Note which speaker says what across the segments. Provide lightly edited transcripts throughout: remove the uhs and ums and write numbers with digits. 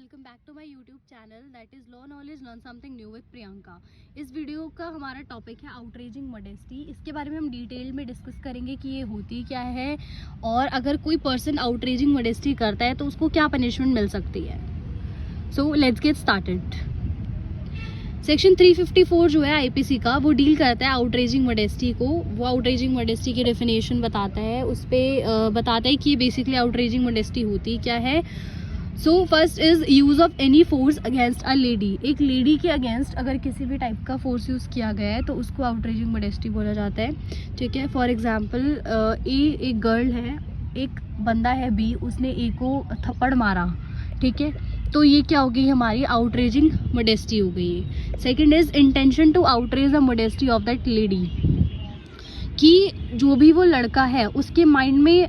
Speaker 1: Welcome back to my YouTube channel that is law knowledge learn something new with Priyanka. इस video का हमारा topic है outraging modesty. इसके बारे में हम डिटेल में डिस्कस करेंगे कि ये होती क्या है और अगर कोई पर्सन आउटरेजिंग मॉडेस्टी करता है तो उसको क्या पनिशमेंट मिल सकती है। So let's get started. Section 354 जो है आईपीसी का वो डील करता है आउटरेजिंग मॉडेस्टी को। वो आउटरेजिंग मॉडेस्टी की डेफिनेशन बताता है, उस पर बताता है कि बेसिकली आउटरेजिंग मॉडेस्टी होती क्या है। So first is use of any force against a lady. एक लेडी के अगेंस्ट अगर किसी भी टाइप का फोर्स यूज किया गया है तो उसको आउटरेजिंग मॉडेस्टी बोला जाता है। ठीक है, फॉर एग्जाम्पल एक गर्ल है, एक बंदा है बी, उसने ए को थप्पड़ मारा। ठीक है, तो ये क्या हो गई, हमारी आउटरेजिंग मॉडेस्टी हो गई। Second is intention to outrage the modesty of that lady, कि जो भी वो लड़का है उसके माइंड में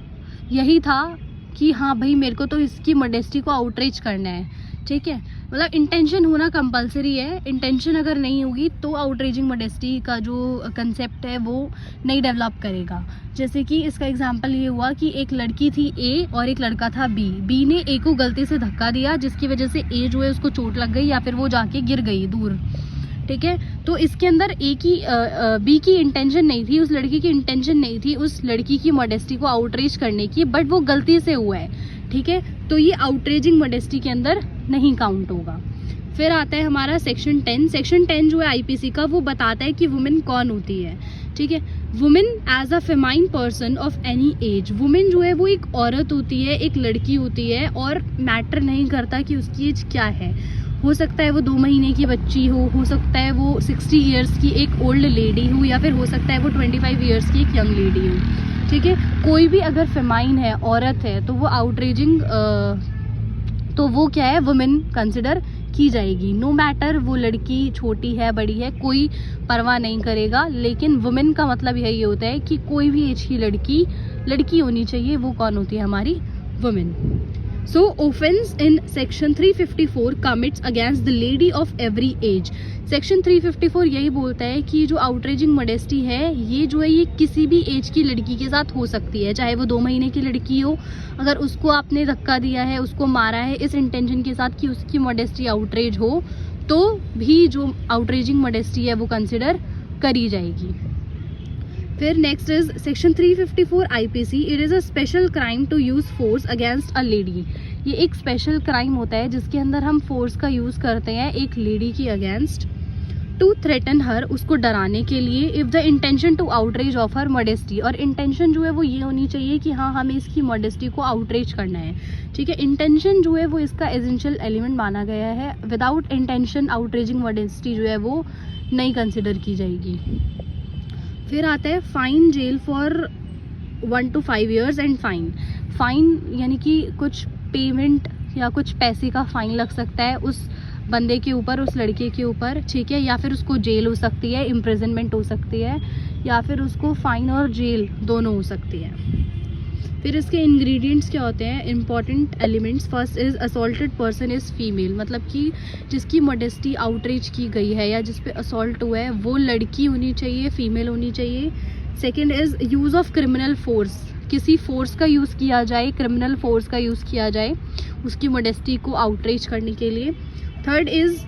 Speaker 1: यही था कि हाँ भाई मेरे को तो इसकी मॉडेस्टी को आउटरीच करना है। ठीक है, मतलब इंटेंशन होना कंपलसरी है। इंटेंशन अगर नहीं होगी तो आउटरीचिंग मॉडेस्टी का जो कंसेप्ट है वो नहीं डेवलप करेगा। जैसे कि इसका एग्जांपल ये हुआ कि एक लड़की थी ए और एक लड़का था बी। बी ने ए को गलती से धक्का दिया जिसकी वजह से ए जो है उसको चोट लग गई या फिर वो जाके गिर गई दूर। ठीक है, तो इसके अंदर बी की इंटेंशन नहीं थी, उस लड़की की इंटेंशन नहीं थी उस लड़की की मॉडेस्टी को आउटरीच करने की, बट वो गलती से हुआ है। ठीक है, तो ये आउटरेजिंग मॉडेस्टी के अंदर नहीं काउंट होगा। फिर आता है हमारा सेक्शन 10। सेक्शन 10 जो है आईपीसी का वो बताता है कि वुमेन कौन होती है। ठीक है, women as a feminine person of any age. Women जो है वो एक औरत होती है, एक लड़की होती है और मैटर नहीं करता कि उसकी एज क्या है। हो सकता है वो 2 महीने की बच्ची हो सकता है वो 60 ईयर्स की एक ओल्ड लेडी हो, या फिर हो सकता है वो 25 ईयर्स की एक यंग लेडी हो। ठीक है, कोई भी अगर फेमाइन है, औरत है, तो वो आउटरेजिंग तो वो क्या है, वुमेन कंसिडर की जाएगी। नो मैटर वो लड़की छोटी है बड़ी है, कोई परवाह नहीं करेगा। लेकिन वुमेन का मतलब यही होता है कि कोई भी एज की लड़की होनी चाहिए। वो कौन होती है, हमारी women. So offense in section 354 commits against the lady of every age. Section 354 यही बोलता है कि जो आउटरेजिंग मॉडेस्टी है ये जो है ये किसी भी एज की लड़की के साथ हो सकती है, चाहे वो 2 महीने की लड़की हो। अगर उसको आपने धक्का दिया है, उसको मारा है इस इंटेंशन के साथ कि उसकी मॉडेस्टी आउटरेज हो, तो भी जो आउटरेजिंग मॉडेस्टी है वो कंसिडर करी जाएगी। फिर next is section 354 IPC. It is a special crime to use force against a lady. ये एक स्पेशल क्राइम होता है जिसके अंदर हम फोर्स का यूज़ करते हैं एक लेडी की अगेंस्ट, टू थ्रेटन हर, उसको डराने के लिए, if the intention to outrage of her modesty. और इंटेंशन जो है वो ये होनी चाहिए कि हाँ हमें इसकी मॉडेस्टी को आउटरेज करना है। ठीक है, इंटेंशन जो है वो इसका एसेंशियल एलिमेंट माना गया है। विदाउट इंटेंशन आउटरेजिंग मॉडेस्टी जो है वो नहीं कंसिडर की जाएगी। फिर आता है fine, jail for 1 to 5 years and fine. Fine यानी कि कुछ पेमेंट या कुछ पैसे का फाइन लग सकता है उस बंदे के ऊपर, उस लड़के के ऊपर। ठीक है, या फिर उसको जेल हो सकती है, इम्प्रिजनमेंट हो सकती है, या फिर उसको फाइन और जेल दोनों हो सकती है। फिर इसके इंग्रेडिएंट्स क्या होते हैं, important elements. First is assaulted person is female, मतलब कि जिसकी मॉडेस्टी आउटरीच की गई है या जिस पे असॉल्ट हुआ है वो लड़की होनी चाहिए, फीमेल होनी चाहिए। Second is use of criminal force, किसी फोर्स का यूज़ किया जाए, क्रिमिनल फोर्स का यूज़ किया जाए उसकी मॉडेस्टी को आउटरीच करने के लिए। Third is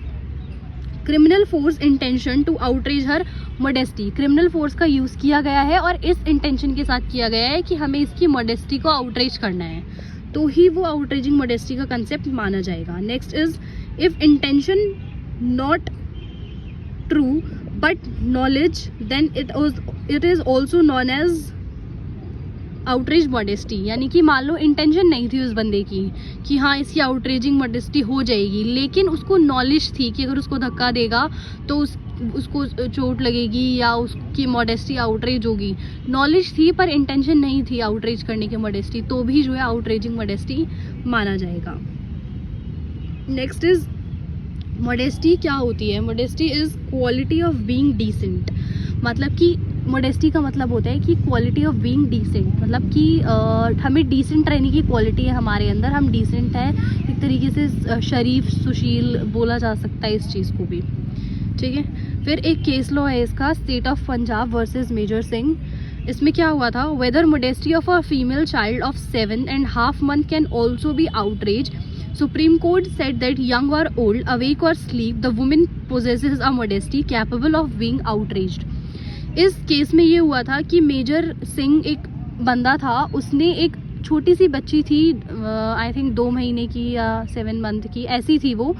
Speaker 1: criminal force intention to outreach her modesty. Criminal force का यूज़ किया गया है और इस इंटेंशन के साथ किया गया है कि हमें इसकी मॉडेस्टी को आउटरीच करना है, तो ही वो आउटरीजिंग मॉडेस्टी का कंसेप्ट माना जाएगा। Next is if intention not true but knowledge then it is also known as outreach modesty. यानी कि मान लो इंटेंशन नहीं थी उस बंदे की कि हाँ इसकी आउटरेजिंग मॉडेस्टी हो जाएगी, लेकिन उसको नॉलेज थी कि अगर उसको धक्का देगा तो उसको चोट लगेगी या उसकी मॉडेस्टी आउटरेज होगी। नॉलेज थी पर इंटेंशन नहीं थी आउटरेज करने की मॉडेस्टी, तो भी जो है आउटरेजिंग मॉडेस्टी माना जाएगा। नेक्स्ट इज मॉडेस्टी क्या होती है। Modesty is quality of being decent, मतलब कि मॉडेस्टी का मतलब होता है कि क्वालिटी ऑफ बीइंग डिसेंट, मतलब कि हमें डिसेंट रहने की क्वालिटी है हमारे अंदर, हम डिसेंट है, एक तरीके से शरीफ सुशील बोला जा सकता है इस चीज़ को भी। ठीक है, फिर एक केस लॉ है इसका, state of Punjab versus Major Singh. इसमें क्या हुआ था, whether modesty of a female child of 7.5 months can also be outrage Supreme Court said that young or old, awake or asleep, the woman possesses a modesty capable of being outraged. इस case में ये हुआ था कि major Singh एक बंदा था, उसने एक छोटी सी बच्ची थी, आई थिंक 2 महीने की या 7 मंथ की ऐसी थी वो,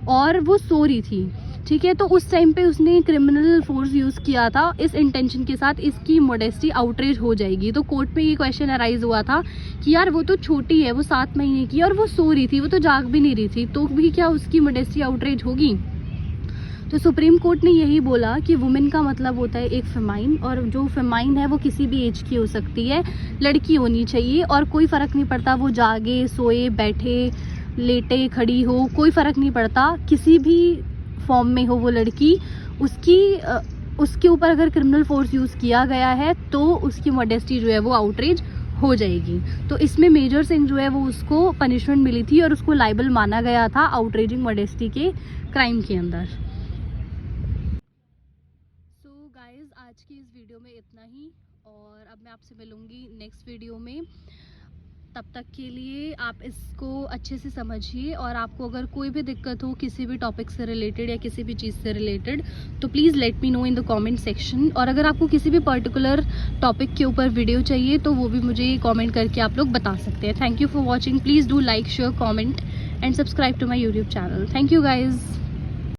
Speaker 1: और वो सो रही थी, ठीक है। तो उस टाइम पे उसने क्रिमिनल फोर्स यूज़ किया था इस इंटेंशन के साथ, इसकी मोडेस्टी आउटरेज हो जाएगी। तो कोर्ट में ये क्वेश्चन अराइज हुआ था कि यार वो तो छोटी है, वो 7 महीने की, और वो सो रही थी, वो तो जाग भी नहीं रही थी, तो भी क्या उसकी मोडेस्टी आउटरेज होगी? तो सुप्रीम कोर्ट ने यही बोला कि वुमेन का मतलब होता है एक फेमाइन, और जो फेमाइन है वो किसी भी एज की हो सकती है, लड़की होनी चाहिए, और कोई फ़र्क नहीं पड़ता वो जागे, सोए, बैठे, लेटे, खड़ी हो, कोई फ़र्क नहीं पड़ता, किसी भी फॉर्म में हो वो लड़की, उसके ऊपर अगर क्रिमिनल फोर्स यूज़ किया गया है तो उसकी मॉडेस्टी जो है वो आउटरेज हो जाएगी। तो इसमें मेजर सिंह जो है वो उसको पनिशमेंट मिली थी और उसको लाइबल माना गया था आउटरेजिंग मॉडेस्टी के क्राइम के अंदर। सो गाइज, आज की इस वीडियो में इतना ही, और अब मैं आपसे मिलूँगी नेक्स्ट वीडियो में। तब तक के लिए आप इसको अच्छे से समझिए, और आपको अगर कोई भी दिक्कत हो किसी भी टॉपिक से रिलेटेड या किसी भी चीज़ से रिलेटेड, तो please let me know in the comment section. और अगर आपको किसी भी पर्टिकुलर टॉपिक के ऊपर वीडियो चाहिए तो वो भी मुझे कमेंट करके आप लोग बता सकते हैं। Thank you for watching. Please do like, share, comment and subscribe to my YouTube channel. Thank you guys.